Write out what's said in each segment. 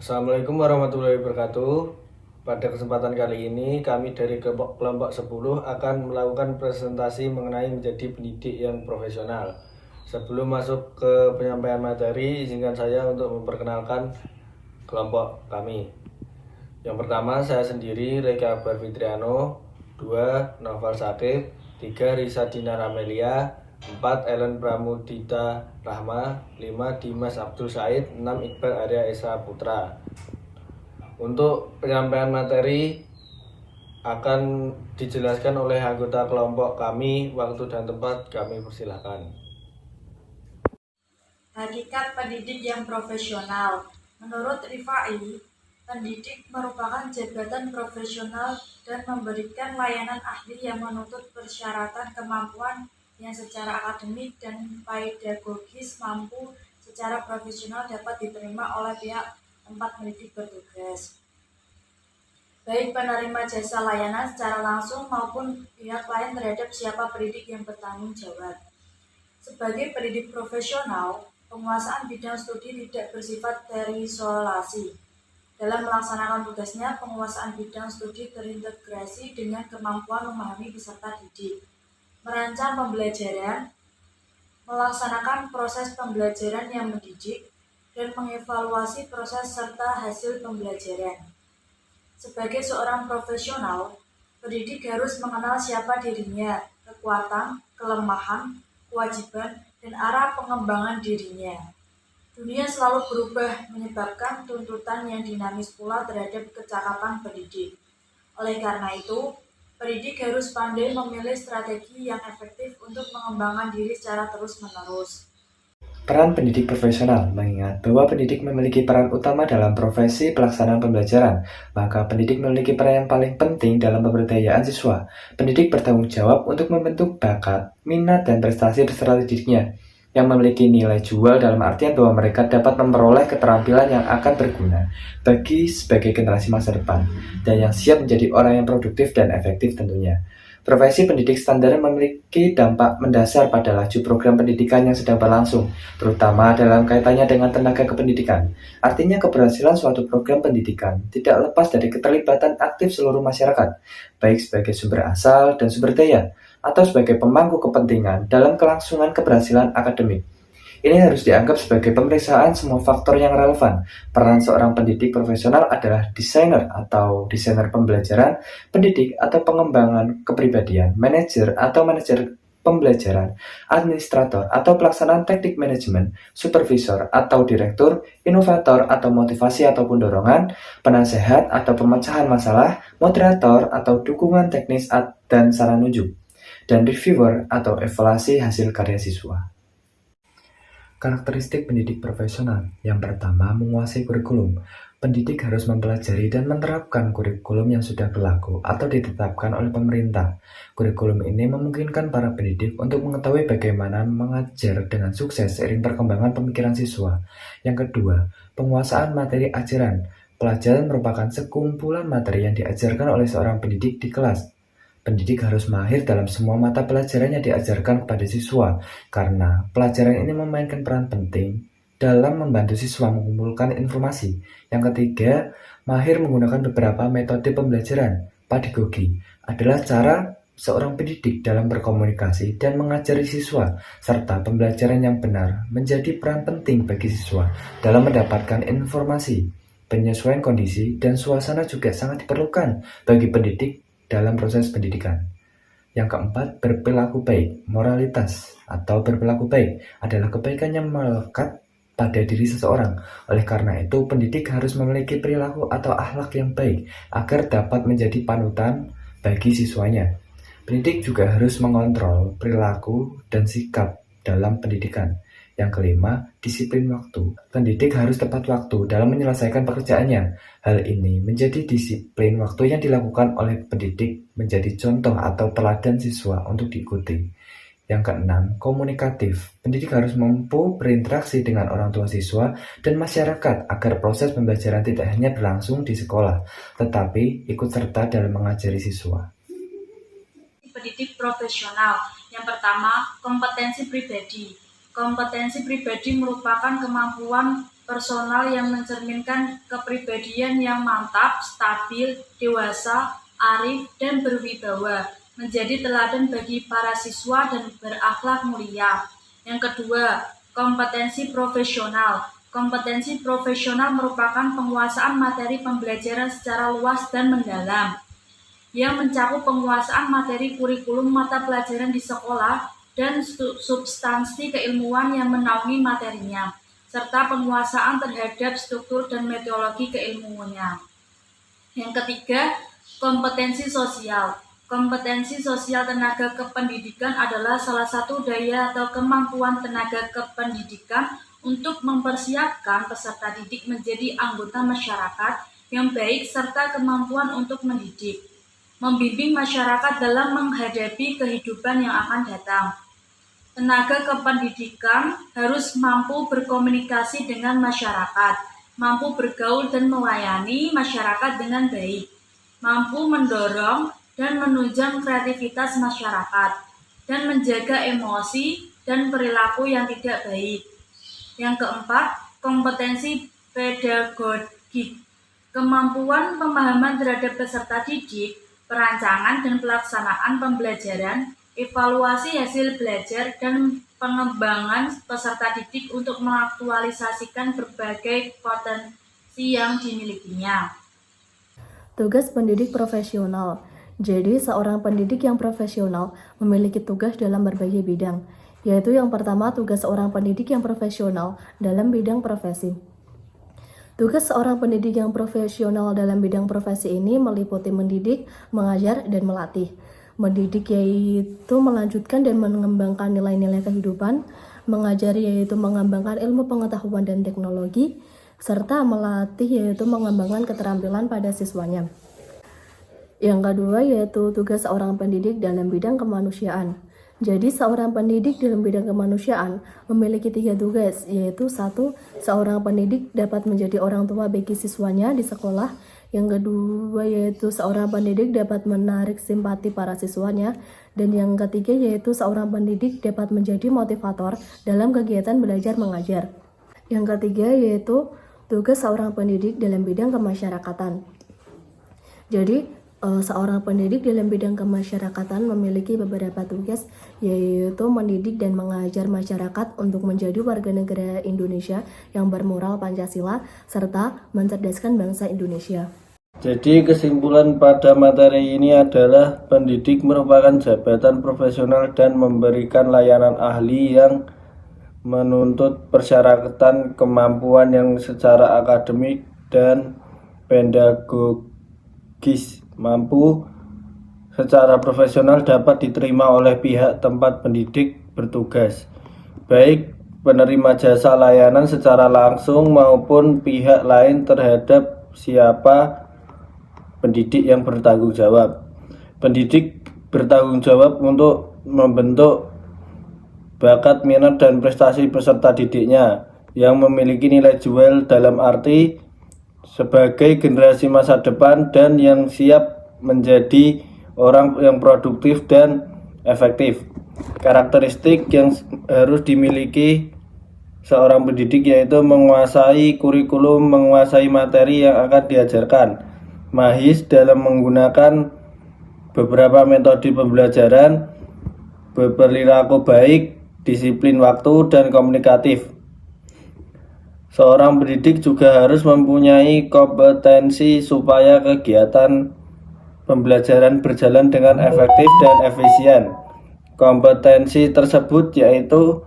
Assalamualaikum warahmatullahi wabarakatuh. Pada kesempatan kali ini kami dari kelompok 10 akan melakukan presentasi mengenai menjadi pendidik yang profesional. Sebelum masuk ke penyampaian materi, izinkan saya untuk memperkenalkan kelompok kami. Yang pertama, saya sendiri Reka Barfitriano. 2. Noval Sakib. 3. Risa Dinar Amelia. 4. Ellen Pramudita Rahma. 5. Dimas Abdul Said. 6. Iqbal Arya Esa Putra. Untuk penyampaian materi akan dijelaskan oleh anggota kelompok kami. Waktu dan tempat kami persilahkan. Hakikat pendidik yang profesional. Menurut Rifai, pendidik merupakan jabatan profesional dan memberikan layanan ahli yang menuntut persyaratan kemampuan yang secara akademik dan pedagogis mampu secara profesional dapat diterima oleh pihak tempat pendidik bertugas. Baik penerima jasa layanan secara langsung maupun pihak lain terhadap siapa pendidik yang bertanggung jawab. Sebagai pendidik profesional, penguasaan bidang studi tidak bersifat terisolasi. Dalam melaksanakan tugasnya, penguasaan bidang studi terintegrasi dengan kemampuan memahami peserta didik, merancang pembelajaran, melaksanakan proses pembelajaran yang mendidik, dan mengevaluasi proses serta hasil pembelajaran. Sebagai seorang profesional, pendidik harus mengenal siapa dirinya, kekuatan, kelemahan, kewajiban, dan arah pengembangan dirinya. Dunia selalu berubah menyebabkan tuntutan yang dinamis pula terhadap kecakapan pendidik. Oleh karena itu, pendidik harus pandai memilih strategi yang efektif untuk mengembangkan diri secara terus-menerus. Peran pendidik profesional mengingat bahwa pendidik memiliki peran utama dalam profesi pelaksanaan pembelajaran, maka pendidik memiliki peran yang paling penting dalam pemberdayaan siswa. Pendidik bertanggung jawab untuk membentuk bakat, minat, dan prestasi peserta didiknya yang memiliki nilai jual dalam artian bahwa mereka dapat memperoleh keterampilan yang akan berguna bagi sebagai generasi masa depan dan yang siap menjadi orang yang produktif dan efektif tentunya. Profesi pendidik standar memiliki dampak mendasar pada laju program pendidikan yang sedang berlangsung, terutama dalam kaitannya dengan tenaga kependidikan. Artinya keberhasilan suatu program pendidikan tidak lepas dari keterlibatan aktif seluruh masyarakat, baik sebagai sumber asal dan sumber daya, atau sebagai pemangku kepentingan dalam kelangsungan keberhasilan akademik. Ini harus dianggap sebagai pemeriksaan semua faktor yang relevan. Peran seorang pendidik profesional adalah desainer atau desainer pembelajaran, pendidik atau pengembangan kepribadian, manajer atau manajer pembelajaran, administrator atau pelaksanaan teknik manajemen, supervisor atau direktur, inovator atau motivasi ataupun dorongan, penasehat atau pemecahan masalah, moderator atau dukungan teknis dan saran unjuk, dan reviewer atau evaluasi hasil karya siswa. Karakteristik pendidik profesional. Yang pertama, menguasai kurikulum. Pendidik harus mempelajari dan menerapkan kurikulum yang sudah berlaku atau ditetapkan oleh pemerintah. Kurikulum ini memungkinkan para pendidik untuk mengetahui bagaimana mengajar dengan sukses seiring perkembangan pemikiran siswa. Yang kedua, penguasaan materi ajaran. Pelajaran merupakan sekumpulan materi yang diajarkan oleh seorang pendidik di kelas. Pendidik harus mahir dalam semua mata pelajaran yang diajarkan kepada siswa, karena pelajaran ini memainkan peran penting dalam membantu siswa mengumpulkan informasi. Yang ketiga, mahir menggunakan beberapa metode pembelajaran. Pedagogi adalah cara seorang pendidik dalam berkomunikasi dan mengajari siswa, serta pembelajaran yang benar menjadi peran penting bagi siswa dalam mendapatkan informasi. Penyesuaian kondisi dan suasana juga sangat diperlukan bagi pendidik dalam proses pendidikan. Yang keempat, berperilaku baik. Moralitas atau berperilaku baik adalah kebaikan yang melekat pada diri seseorang. Oleh karena itu, pendidik harus memiliki perilaku atau akhlak yang baik agar dapat menjadi panutan bagi siswanya. Pendidik juga harus mengontrol perilaku dan sikap dalam pendidikan. Yang kelima, disiplin waktu. Pendidik harus tepat waktu dalam menyelesaikan pekerjaannya. Hal ini menjadi disiplin waktu yang dilakukan oleh pendidik menjadi contoh atau teladan siswa untuk diikuti. Yang keenam, komunikatif. Pendidik harus mampu berinteraksi dengan orang tua siswa dan masyarakat agar proses pembelajaran tidak hanya berlangsung di sekolah, tetapi ikut serta dalam mengajari siswa. Pendidik profesional. Yang pertama, kompetensi pribadi. Kompetensi pribadi merupakan kemampuan personal yang mencerminkan kepribadian yang mantap, stabil, dewasa, arif, dan berwibawa, menjadi teladan bagi para siswa dan berakhlak mulia. Yang kedua, kompetensi profesional. Kompetensi profesional merupakan penguasaan materi pembelajaran secara luas dan mendalam, yang mencakup penguasaan materi kurikulum mata pelajaran di sekolah dan substansi keilmuan yang menaungi materinya, serta penguasaan terhadap struktur dan metodologi keilmuannya. Yang ketiga, kompetensi sosial. Kompetensi sosial tenaga kependidikan adalah salah satu daya atau kemampuan tenaga kependidikan untuk mempersiapkan peserta didik menjadi anggota masyarakat yang baik serta kemampuan untuk mendidik, membimbing masyarakat dalam menghadapi kehidupan yang akan datang. Tenaga kependidikan harus mampu berkomunikasi dengan masyarakat, mampu bergaul dan melayani masyarakat dengan baik, mampu mendorong dan menunjang kreativitas masyarakat, dan menjaga emosi dan perilaku yang tidak baik. Yang keempat, kompetensi pedagogik. Kemampuan pemahaman terhadap peserta didik, perancangan dan pelaksanaan pembelajaran, evaluasi hasil belajar, dan pengembangan peserta didik untuk mengaktualisasikan berbagai potensi yang dimilikinya. Tugas pendidik profesional. Jadi, seorang pendidik yang profesional memiliki tugas dalam berbagai bidang, yaitu yang pertama, tugas seorang pendidik yang profesional dalam bidang profesi. Tugas seorang pendidik yang profesional dalam bidang profesi ini meliputi mendidik, mengajar, dan melatih. Mendidik yaitu melanjutkan dan mengembangkan nilai-nilai kehidupan, mengajar yaitu mengembangkan ilmu pengetahuan dan teknologi, serta melatih yaitu mengembangkan keterampilan pada siswanya. Yang kedua yaitu tugas seorang pendidik dalam bidang kemanusiaan. Jadi seorang pendidik dalam bidang kemanusiaan memiliki 3 tugas, yaitu 1. Seorang pendidik dapat menjadi orang tua bagi siswanya di sekolah. Yang kedua yaitu seorang pendidik dapat menarik simpati para siswanya. Dan yang ketiga yaitu seorang pendidik dapat menjadi motivator dalam kegiatan belajar mengajar. Yang ketiga yaitu tugas seorang pendidik dalam bidang kemasyarakatan. Jadi seorang pendidik dalam bidang kemasyarakatan memiliki beberapa tugas, yaitu mendidik dan mengajar masyarakat untuk menjadi warga negara Indonesia yang bermoral Pancasila, serta mencerdaskan bangsa Indonesia. Jadi kesimpulan pada materi ini adalah pendidik merupakan jabatan profesional dan memberikan layanan ahli yang menuntut persyaratan kemampuan yang secara akademik dan pedagogis, mampu secara profesional dapat diterima oleh pihak tempat pendidik bertugas, baik penerima jasa layanan secara langsung maupun pihak lain terhadap siapa pendidik yang bertanggung jawab. Pendidik bertanggung jawab untuk membentuk bakat, minat, dan prestasi peserta didiknya yang memiliki nilai jual dalam arti sebagai generasi masa depan dan yang siap menjadi orang yang produktif dan efektif. Karakteristik yang harus dimiliki seorang pendidik yaitu menguasai kurikulum, menguasai materi yang akan diajarkan, mahir dalam menggunakan beberapa metode pembelajaran, berperilaku baik, disiplin waktu, dan komunikatif. Seorang pendidik juga harus mempunyai kompetensi supaya kegiatan pembelajaran berjalan dengan efektif dan efisien. Kompetensi tersebut yaitu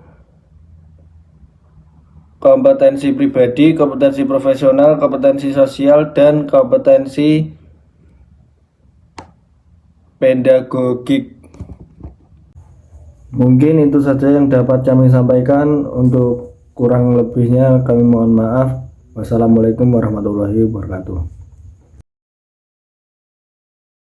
kompetensi pribadi, kompetensi profesional, kompetensi sosial, dan kompetensi pedagogik. Mungkin itu saja yang dapat kami sampaikan. Untuk kurang lebihnya kami mohon maaf. Wassalamualaikum warahmatullahi wabarakatuh.